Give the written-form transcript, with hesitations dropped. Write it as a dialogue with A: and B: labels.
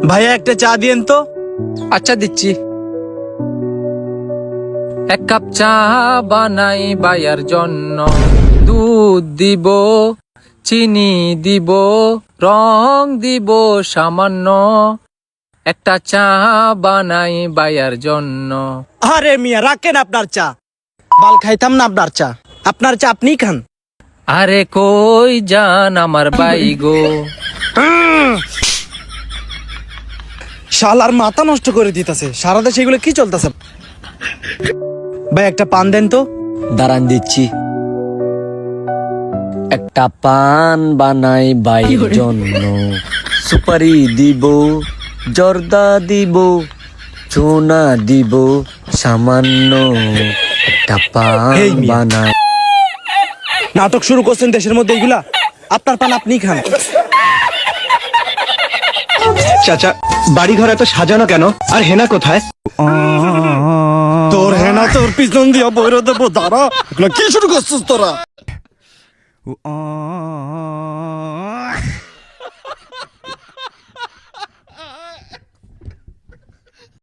A: ভাইয়া একটা চা দিয়েন তো।
B: আচ্ছা দিচ্ছি। এক কাপ চা বানাই ভাইয়ার জন্য, দুধ দিব, চিনি দিব, রং দিব সামান্য। একটা চা বানাই ভাইয়ার জন্য।
A: আরে মিয়া রাখেন আপনার চা, বাল খাইতাম না আপনার চা। আপনার চা আপনিই খান।
B: আরে কই যান আমার ভাই গো?
A: শালার মাথা নষ্ট করে দিতেছে, সারা দেশে এগুলো কি চলতেছে? ভাই একটা পান দেন তো।
C: দাঁড়ান দিচ্ছি। একটা পান বানাই বাইর জন্য, সুপারি দিব, জর্দা দিব, চুনা দিব সামান্য। একটা পান
A: এই মিয়া।
C: বানাই।
A: নাটক শুরু করছেন দেশের মধ্যে এগুলা? আপনার পান আপনিই খান।
D: চাচা, বাড়ি ঘর এত সাজানো কেন? আর হেনা কোথায়?
A: তোর হেনা তোর পিছন দিয়া বইরে দেবো, দাঁড়া। এগুলা কি শুরু করছিস তোরা?